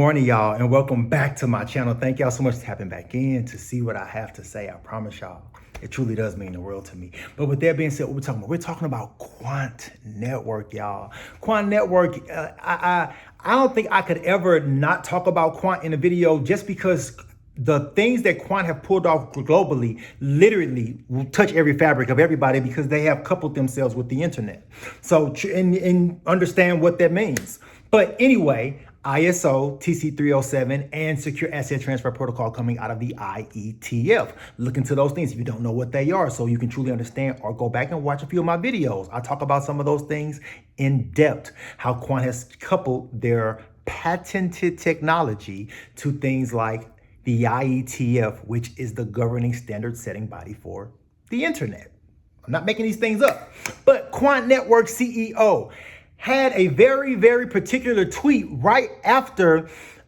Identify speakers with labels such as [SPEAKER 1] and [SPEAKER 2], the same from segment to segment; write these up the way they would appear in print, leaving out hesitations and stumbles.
[SPEAKER 1] morning, y'all, and welcome back to my channel. Thank y'all so much for tapping back in to see what I have to say. I promise y'all, it truly does mean the world to me. But with that being said, what we're talking about? We're talking about Quant Network, y'all. Quant Network, I don't think I could ever not talk about Quant in a video just because the things that Quant have pulled off globally literally will touch every fabric of everybody because they have coupled themselves with the internet. So, and understand what that means. But anyway, ISO, TC307, and Secure Asset Transfer Protocol coming out of the IETF. Look into those things if you don't know what they are so you can truly understand, or go back and watch a few of my videos. I talk about some of those things in depth, how Quant has coupled their patented technology to things like the IETF, which is the governing standard setting body for the internet. I'm not making these things up. But Quant Network CEO had a very, very particular tweet right after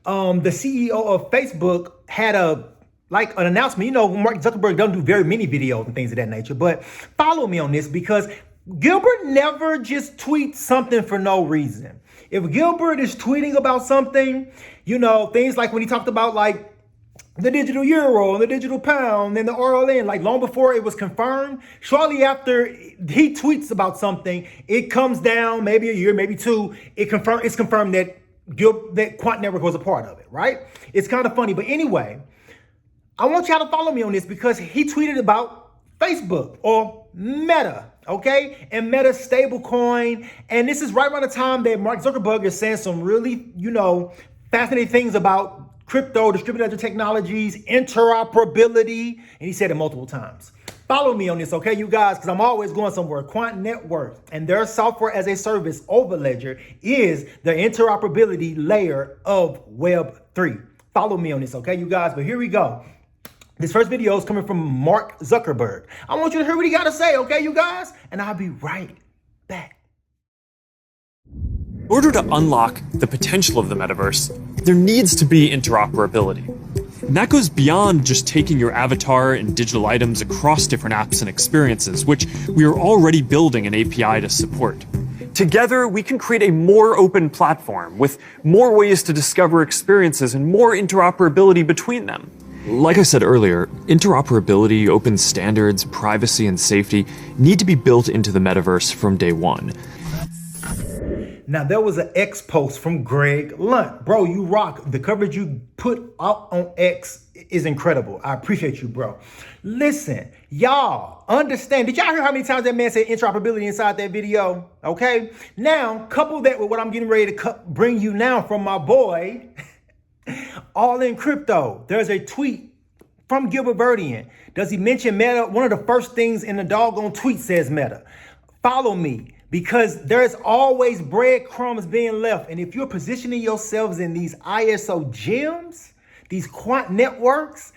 [SPEAKER 1] the CEO of Facebook had an announcement. You know, Mark Zuckerberg don't do very many videos and things of that nature, but follow me on this because Gilbert never just tweets something for no reason. If Gilbert is tweeting about something, you know, things like when he talked about like the digital euro and the digital pound and the RLN, like long before it was confirmed, shortly after he tweets about something, it comes down maybe a year, maybe two, it's confirmed that that Quant Network was a part of it, right? It's kind of funny, but anyway, I want y'all to follow me on this because he tweeted about Facebook or Meta, okay? And Meta's stablecoin, and this is right around the time that Mark Zuckerberg is saying some really, you know, fascinating things about crypto, distributed ledger technologies, interoperability, and he said it multiple times. Follow me on this, okay, you guys, because I'm always going somewhere. Quant Network and their software as a service overledger is the interoperability layer of Web3. Follow me on this, okay, you guys, but here we go. This first video is coming from Mark Zuckerberg. I want you to hear what he got to say, okay, you guys, and I'll be right back.
[SPEAKER 2] In order to unlock the potential of the metaverse, there needs to be interoperability. And that goes beyond just taking your avatar and digital items across different apps and experiences, which we are already building an API to support. Together, we can create a more open platform with more ways to discover experiences and more interoperability between them. Like I said earlier, interoperability, open standards, privacy, and safety need to be built into the metaverse from day one.
[SPEAKER 1] Now, there was an X post from Greg Lunt. Bro, you rock. The coverage you put out on X is incredible. I appreciate you, bro. Listen, y'all understand. Did y'all hear how many times that man said interoperability inside that video? Okay. Now, couple that with what I'm getting ready to bring you now from my boy, All in Crypto. There's a tweet from Gilbert Verdian. Does he mention Meta? One of the first things in the doggone tweet says Meta. Follow me. Because there's always breadcrumbs being left. And if you're positioning yourselves in these ISO gems, these quant networks,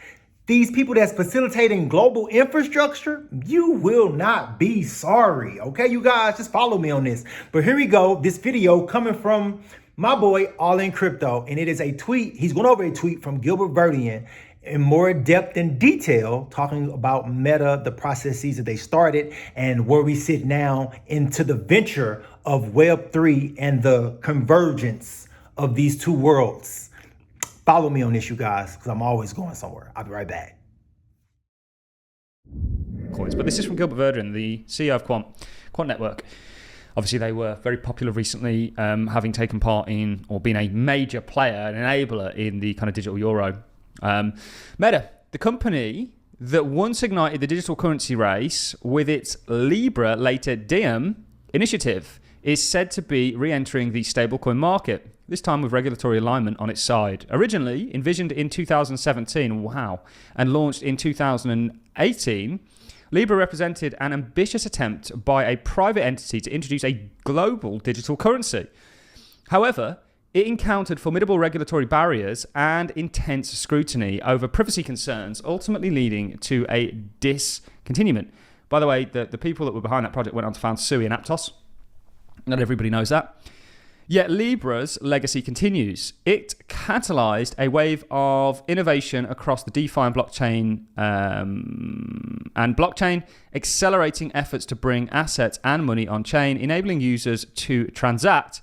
[SPEAKER 1] these people that's facilitating global infrastructure, you will not be sorry. Okay, you guys, just follow me on this. But here we go. This video coming from my boy, All in Crypto. And it is a tweet. He's going over a tweet from Gilbert Verdian in more depth and detail, talking about Meta, the processes that they started, and where we sit now into the venture of Web3 and the convergence of these two worlds. Follow me on this, you guys, because I'm always going somewhere. I'll be right back.
[SPEAKER 3] But this is from Gilbert Verdian, the CEO of Quant Network. Obviously, they were very popular recently, having taken part in, or been a major player, an enabler in the kind of digital euro. Meta, the company that once ignited the digital currency race with its Libra, later Diem initiative, is said to be re-entering the stablecoin market, this time with regulatory alignment on its side. Originally envisioned in 2017, wow, and launched in 2018, Libra represented an ambitious attempt by a private entity to introduce a global digital currency. However, it encountered formidable regulatory barriers and intense scrutiny over privacy concerns, ultimately leading to a discontinuement. By the way, the people that were behind that project went on to found Sui and Aptos. Not everybody knows that. Yet Libra's legacy continues. It catalyzed a wave of innovation across the DeFi and blockchain, accelerating efforts to bring assets and money on chain, enabling users to transact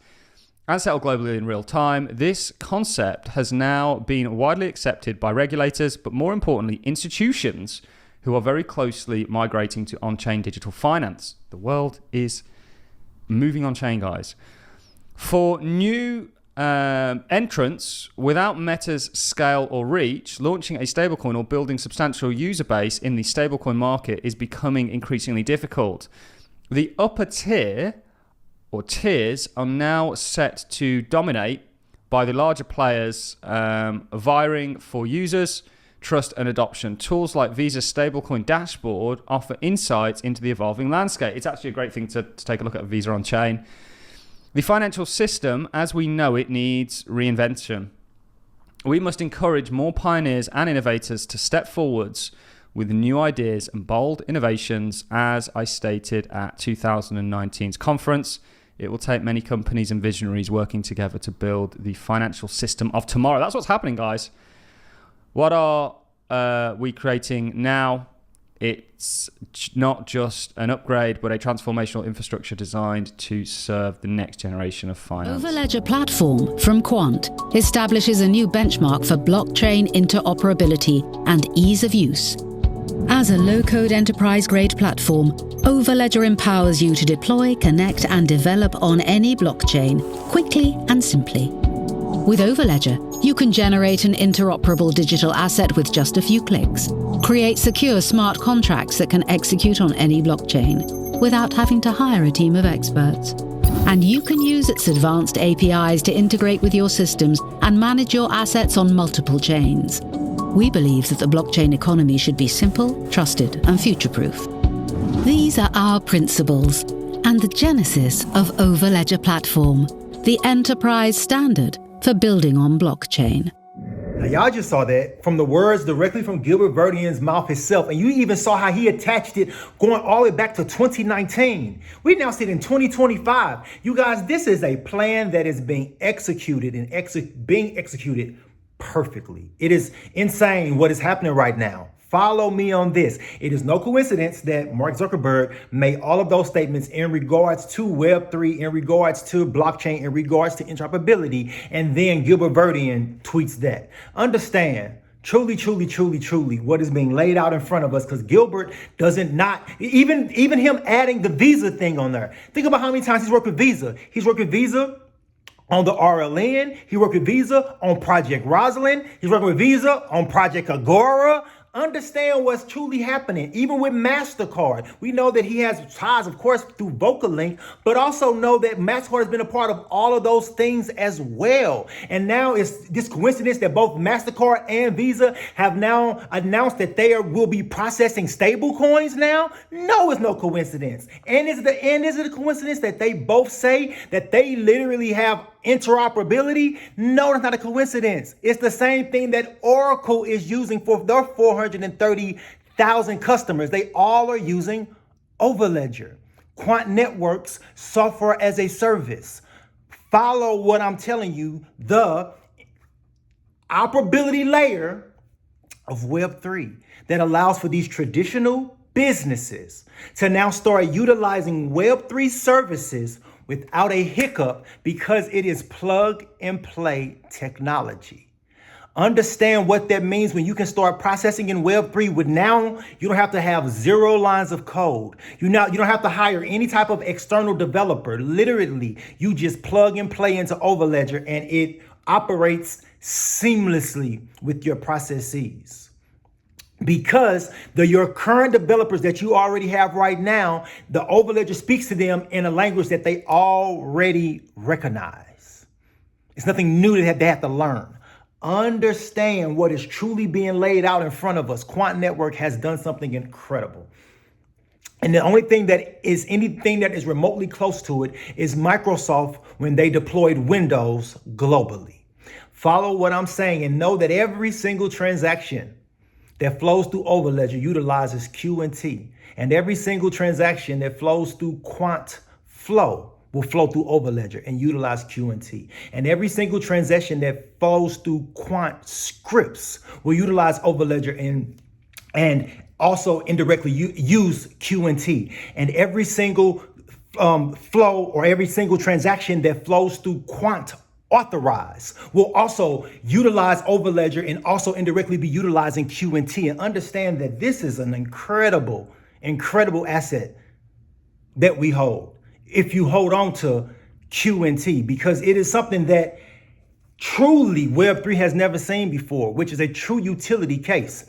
[SPEAKER 3] and settle globally in real time. This concept has now been widely accepted by regulators, but more importantly, institutions who are very closely migrating to on-chain digital finance. The world is moving on-chain, guys. For new entrants without Meta's scale or reach, launching a stablecoin or building substantial user base in the stablecoin market is becoming increasingly difficult. The upper tier or tiers are now set to dominate by the larger players, vying for users, trust and adoption. Tools like Visa's stablecoin dashboard offer insights into the evolving landscape. It's actually a great thing to take a look at Visa on chain. The financial system, as we know it, needs reinvention. We must encourage more pioneers and innovators to step forwards with new ideas and bold innovations. As I stated at 2019's conference, it will take many companies and visionaries working together to build the financial system of tomorrow. That's what's happening, guys. What are we creating now? It's not just an upgrade, but a transformational infrastructure designed to serve the next generation of finance.
[SPEAKER 4] Overledger platform from Quant establishes a new benchmark for blockchain interoperability and ease of use. As a low-code enterprise-grade platform, Overledger empowers you to deploy, connect, and develop on any blockchain quickly and simply. With Overledger, you can generate an interoperable digital asset with just a few clicks, create secure smart contracts that can execute on any blockchain without having to hire a team of experts. And you can use its advanced APIs to integrate with your systems and manage your assets on multiple chains. We believe that the blockchain economy should be simple, trusted, and future-proof. These are our principles and the genesis of Overledger Platform, the enterprise standard for building on blockchain.
[SPEAKER 1] Now, y'all just saw that from the words directly from Gilbert Verdian's mouth himself, and you even saw how he attached it going all the way back to 2019. We now see it in 2025. You guys, this is a plan that is being executed and being executed perfectly. It is insane what is happening right now. Follow me on this. It is no coincidence that Mark Zuckerberg made all of those statements in regards to Web3, in regards to blockchain, in regards to interoperability, and then Gilbert Verdian tweets that. Understand, truly, what is being laid out in front of us, because Gilbert doesn't not, even him adding the Visa thing on there. Think about how many times he's worked with Visa. He's worked with Visa on the RLN. He worked with Visa on Project Rosalind. He's working with Visa on Project Agora. Understand what's truly happening. Even with MasterCard, we know that he has ties, of course, through VocaLink, but also know that MasterCard has been a part of all of those things as well. And now it's this coincidence that both MasterCard and Visa have now announced that they will be processing stable coins now. No, it's no coincidence. And is it a coincidence that they both say that they literally have interoperability? No, it's not a coincidence. It's the same thing that Oracle is using for their 430,000 customers. They all are using Overledger. Quant Networks, software as a service. Follow what I'm telling you, the operability layer of Web3 that allows for these traditional businesses to now start utilizing Web3 services without a hiccup, because it is plug and play technology. Understand what that means when you can start processing in Web3 with now, you don't have to have 0 lines of code. You don't have to hire any type of external developer. Literally, you just plug and play into Overledger and it operates seamlessly with your processes. Because your current developers that you already have right now, the Overledger speaks to them in a language that they already recognize. It's nothing new that they have to learn. Understand what is truly being laid out in front of us. Quant Network has done something incredible. And the only thing that is anything that is remotely close to it is Microsoft when they deployed Windows globally. Follow what I'm saying and know that every single transaction that flows through Overledger utilizes QNT, and every single transaction that flows through Quant Flow will flow through Overledger and utilize QNT. And every single transaction that flows through Quant Scripts will utilize Overledger and also indirectly use QNT. And every single flow or every single transaction that flows through Quant Authorize will also utilize Overledger and also indirectly be utilizing QNT. And understand that this is an incredible asset that we hold if you hold on to QNT, because it is something that truly Web3 has never seen before, which is a true utility case.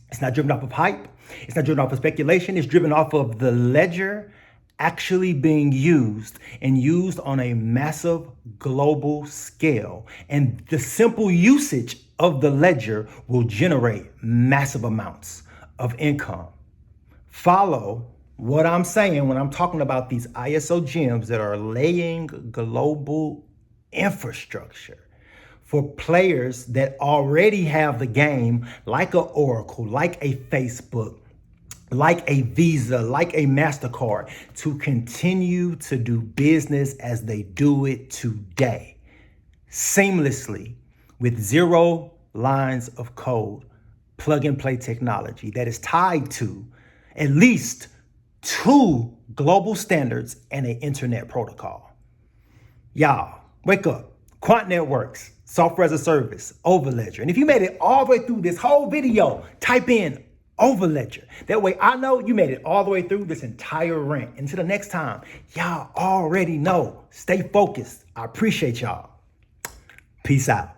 [SPEAKER 1] It's not driven off of hype. It's not driven off of speculation. It's driven off of the ledger actually being used and used on a massive global scale. And the simple usage of the ledger will generate massive amounts of income. Follow what I'm saying when I'm talking about these ISO gems that are laying global infrastructure for players that already have the game, like a Oracle, like a Facebook, like a Visa, like a MasterCard, to continue to do business as they do it today, seamlessly, with 0 lines of code, plug and play technology that is tied to at least 2 global standards and an internet protocol. Y'all, wake up. Quant Networks, software as a service, Overledger. And if you made it all the way through this whole video, type in Overledger. That way I know you made it all the way through this entire rant. Until the next time, y'all already know, stay focused. I appreciate y'all. Peace out.